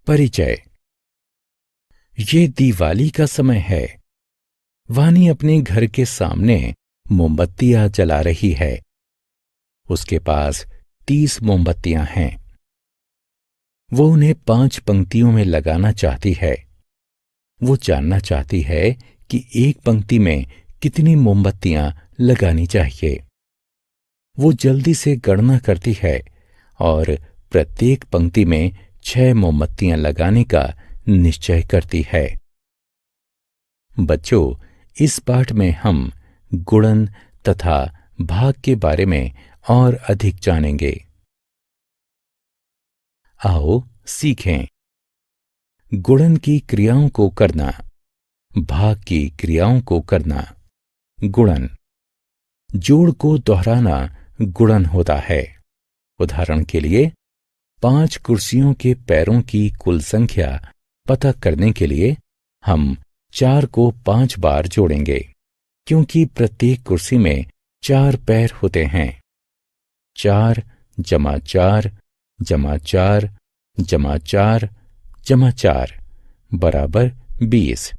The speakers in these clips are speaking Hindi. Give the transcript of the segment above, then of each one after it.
परिचय। ये दिवाली का समय है। वानी अपने घर के सामने मोमबत्तियां जला रही है। उसके पास 30 मोमबत्तियां हैं। वो उन्हें 5 पंक्तियों में लगाना चाहती है। वो जानना चाहती है कि एक पंक्ति में कितनी मोमबत्तियां लगानी चाहिए। वो जल्दी से गणना करती है और प्रत्येक पंक्ति में 6 मोमबत्तियां लगाने का निश्चय करती है। बच्चों, इस पाठ में हम गुणन तथा भाग के बारे में और अधिक जानेंगे। आओ सीखें। गुणन की क्रियाओं को करना, भाग की क्रियाओं को करना। गुणन। जोड़ को दोहराना गुणन होता है। उदाहरण के लिए 5 कुर्सियों के पैरों की कुल संख्या पता करने के लिए हम 4 को 5 बार जोड़ेंगे, क्योंकि प्रत्येक कुर्सी में 4 पैर होते हैं। 4 जमा 4 जमा 4 जमा 4 जमा 4 बराबर 20।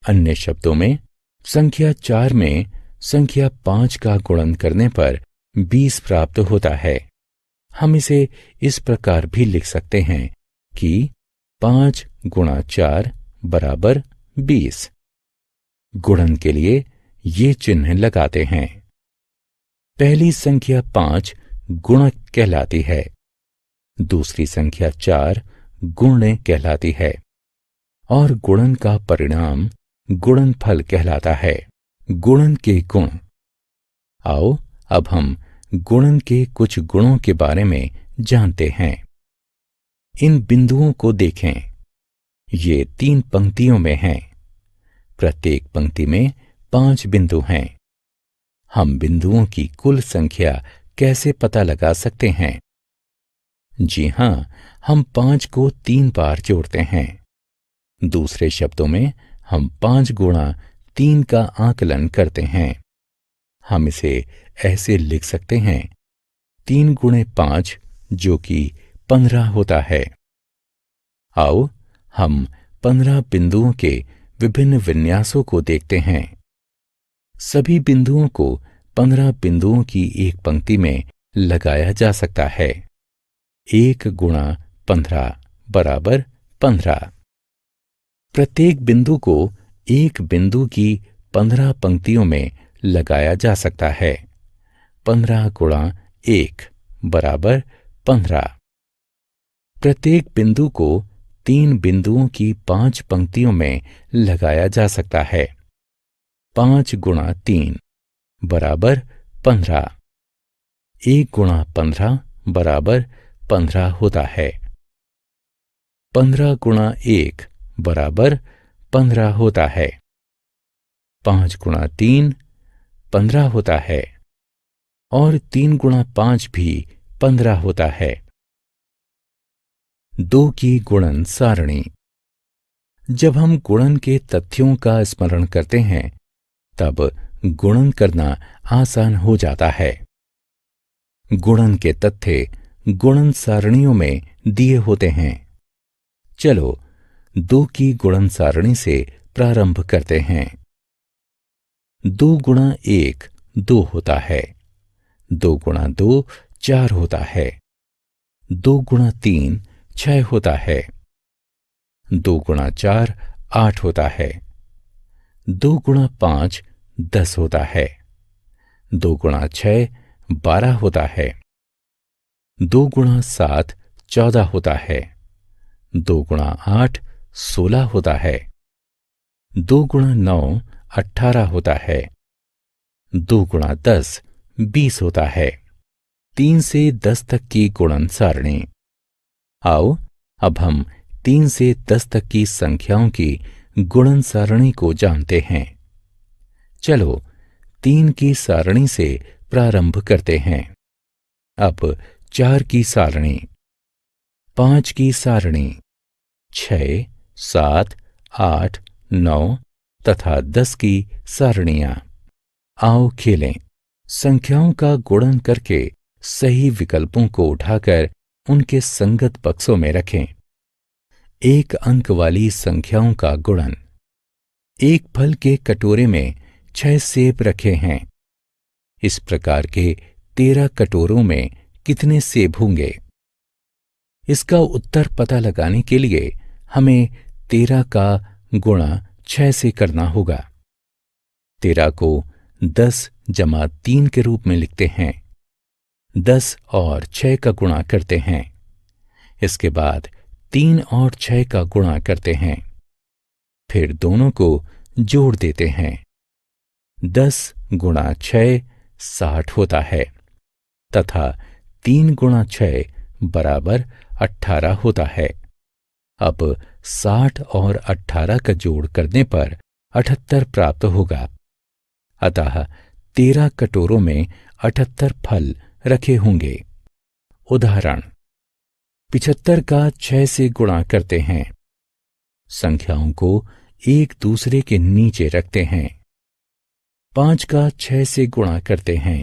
अन्य शब्दों में, संख्या 4 में संख्या 5 का गुणन करने पर 20 प्राप्त होता है। हम इसे इस प्रकार भी लिख सकते हैं कि 5 गुणा 4 बराबर 20। गुणन के लिए ये चिन्ह लगाते हैं। पहली संख्या 5 गुणक कहलाती है। दूसरी संख्या 4 गुण्य कहलाती है और गुणन का परिणाम गुणनफल कहलाता है। गुणन के गुण। आओ अब हम गुणन के कुछ गुणों के बारे में जानते हैं। इन बिंदुओं को देखें। ये 3 पंक्तियों में हैं। प्रत्येक पंक्ति में 5 बिंदु हैं। हम बिंदुओं की कुल संख्या कैसे पता लगा सकते हैं? जी हां, हम 5 को 3 बार जोड़ते हैं। दूसरे शब्दों में, हम 5 गुणा 3 का आकलन करते हैं। हम इसे ऐसे लिख सकते हैं: 3 गुणे 5 जो कि 15 होता है। आओ हम 15 बिंदुओं के विभिन्न विन्यासों को देखते हैं। सभी बिंदुओं को 15 बिंदुओं की एक पंक्ति में लगाया जा सकता है। 1 गुणा 15 बराबर 15। प्रत्येक बिंदु को एक बिंदु की 15 पंक्तियों में लगाया जा सकता है। 15 गुणा 1 बराबर 15। प्रत्येक बिंदु को 3 बिंदुओं की 5 पंक्तियों में लगाया जा सकता है। 5 गुणा 3 बराबर 15। 1 गुणा 15 बराबर 15 होता है। 15 गुणा 1 बराबर 15 होता है। 5 गुणा 3 15 होता है और 3 गुणा 5 भी 15 होता है। 2 की गुणन सारणी। जब हम गुणन के तथ्यों का स्मरण करते हैं, तब गुणन करना आसान हो जाता है। गुणन के तथ्य गुणन सारणियों में दिए होते हैं। चलो 2 की गुणन सारणी से प्रारंभ करते हैं। 2 गुणा 1 2 होता है। 2 गुणा 2 4 होता है। 2 गुणा 3 6 होता है। 2 गुणा 4 8 होता है। 2 गुणा 5 10 होता है। 2 गुणा 6 12 होता है। 2 गुणा 7 14 होता है। 2 गुणा 8 16 होता है। 2 गुणा 9 18 होता है। 2 गुणा 10 20 होता है। 3 से 10 तक की गुणन सारणी। आओ अब हम 3 से 10 तक की संख्याओं की गुणन सारणी को जानते हैं। चलो 3 की सारणी से प्रारंभ करते हैं। अब 4 की सारणी, 5 की सारणी, 6 7 8 9 तथा 10 की सारणियां। आओ खेलें। संख्याओं का गुणन करके सही विकल्पों को उठाकर उनके संगत बक्सों में रखें। एक अंक वाली संख्याओं का गुणन। एक फल के कटोरे में 6 सेब रखे हैं। इस प्रकार के 13 कटोरों में कितने सेब होंगे? इसका उत्तर पता लगाने के लिए हमें 13 का गुणा 6 से करना होगा। 13 को 10 जमा 3 के रूप में लिखते हैं। 10 और 6 का गुणा करते हैं। इसके बाद 3 और 6 का गुणा करते हैं। फिर दोनों को जोड़ देते हैं। 10 गुणा 6 60 होता है तथा 3 गुणा 6 बराबर 18 होता है। अब 60 और 18 का जोड़ करने पर 78 प्राप्त होगा। अतः 13 कटोरों में 78 फल रखे होंगे। उदाहरण, 75 का 6 से गुणा करते हैं। संख्याओं को एक दूसरे के नीचे रखते हैं। 5 का 6 से गुणा करते हैं।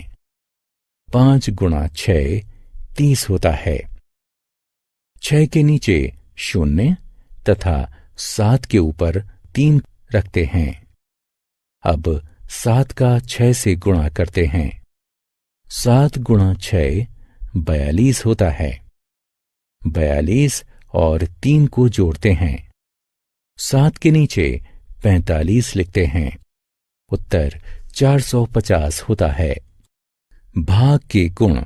5 गुणा 6 30 होता है। 6 के नीचे 0 तथा 7 के ऊपर 3 रखते हैं। अब 7 का 6 से गुणा करते हैं। 7 गुणा 6 42 होता है। 42 और 3 को जोड़ते हैं। 7 के नीचे 45 लिखते हैं। उत्तर 450 होता है। भाग के गुण।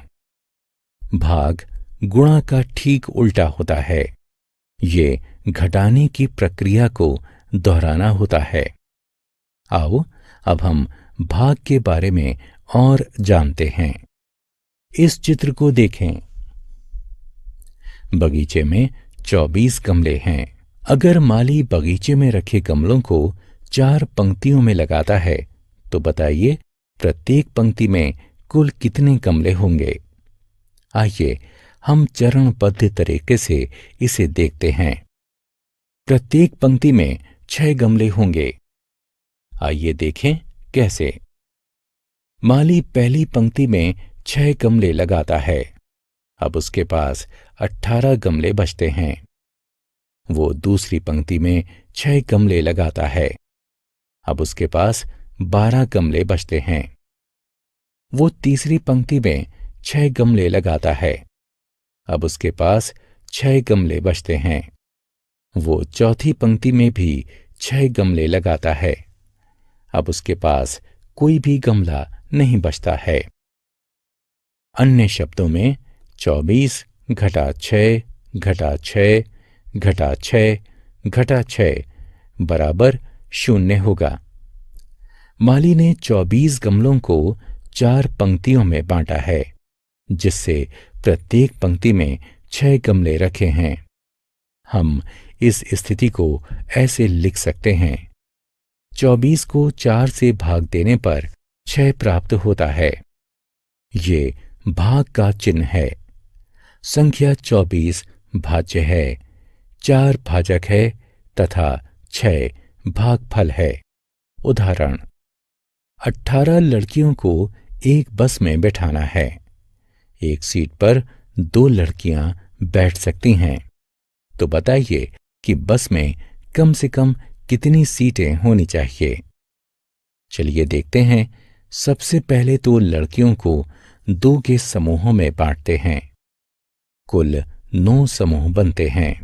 भाग गुणा का ठीक उल्टा होता है। ये घटाने की प्रक्रिया को दोहराना होता है। आओ अब हम भाग के बारे में और जानते हैं। इस चित्र को देखें। बगीचे में 24 गमले हैं। अगर माली बगीचे में रखे गमलों को 4 पंक्तियों में लगाता है तो बताइए प्रत्येक पंक्ति में कुल कितने गमले होंगे? आइए हम चरणबद्ध तरीके से इसे देखते हैं। प्रत्येक पंक्ति में 6 गमले होंगे। आइए देखें कैसे। माली पहली पंक्ति में 6 गमले लगाता है। अब उसके पास 18 गमले बचते हैं। वो दूसरी पंक्ति में 6 गमले लगाता है। अब उसके पास 12 गमले बचते हैं। वो तीसरी पंक्ति में 6 गमले लगाता है। अब उसके पास 6 गमले बचते हैं। वो चौथी पंक्ति में भी 6 गमले लगाता है। अब उसके पास कोई भी गमला नहीं बचता है। अन्य शब्दों में 24 घटा 6 घटा 6 घटा 6 घटा 6 बराबर 0 होगा। माली ने 24 गमलों को 4 पंक्तियों में बांटा है, जिससे प्रत्येक पंक्ति में 6 गमले रखे हैं। हम इस स्थिति को ऐसे लिख सकते हैं। 24 को 4 से भाग देने पर 6 प्राप्त होता है। ये भाग का चिन्ह है। संख्या 24 भाज्य है, 4 भाजक है तथा 6 भागफल है। उदाहरण, 18 लड़कियों को एक बस में बैठाना है। एक सीट पर 2 लड़कियां बैठ सकती हैं। तो बताइए कि बस में कम से कम कितनी सीटें होनी चाहिए? चलिए देखते हैं। सबसे पहले तो लड़कियों को 2 के समूहों में बांटते हैं। कुल 9 समूह बनते हैं।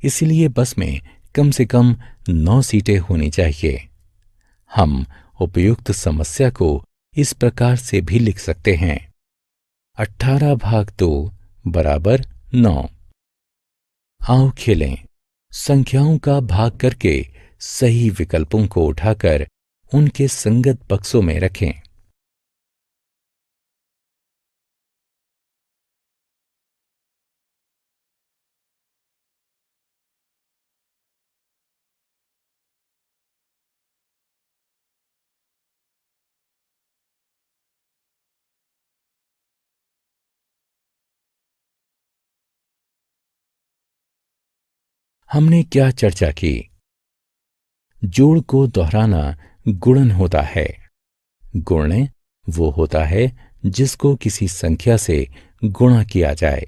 इसलिए बस में कम से कम 9 सीटें होनी चाहिए। हम उपयुक्त समस्या को इस प्रकार से भी लिख सकते हैं। 18 भाग 2 बराबर 9। आओ खेलें। संख्याओं का भाग करके सही विकल्पों को उठाकर उनके संगत बक्सों में रखें। हमने क्या चर्चा की? जोड़ को दोहराना गुणन होता है। गुणन वो होता है जिसको किसी संख्या से गुणा किया जाए।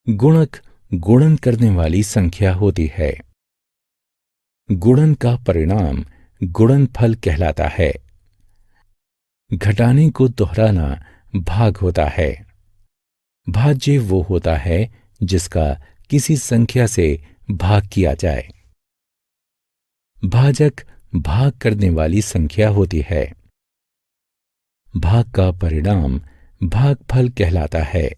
गुणक गुणन करने वाली संख्या होती है। गुणन का परिणाम गुणनफल कहलाता है। घटाने को दोहराना भाग होता है। भाज्य वो होता है जिसका किसी संख्या से भाग किया जाए। भाजक भाग करने वाली संख्या होती है। भाग का परिणाम भागफल कहलाता है।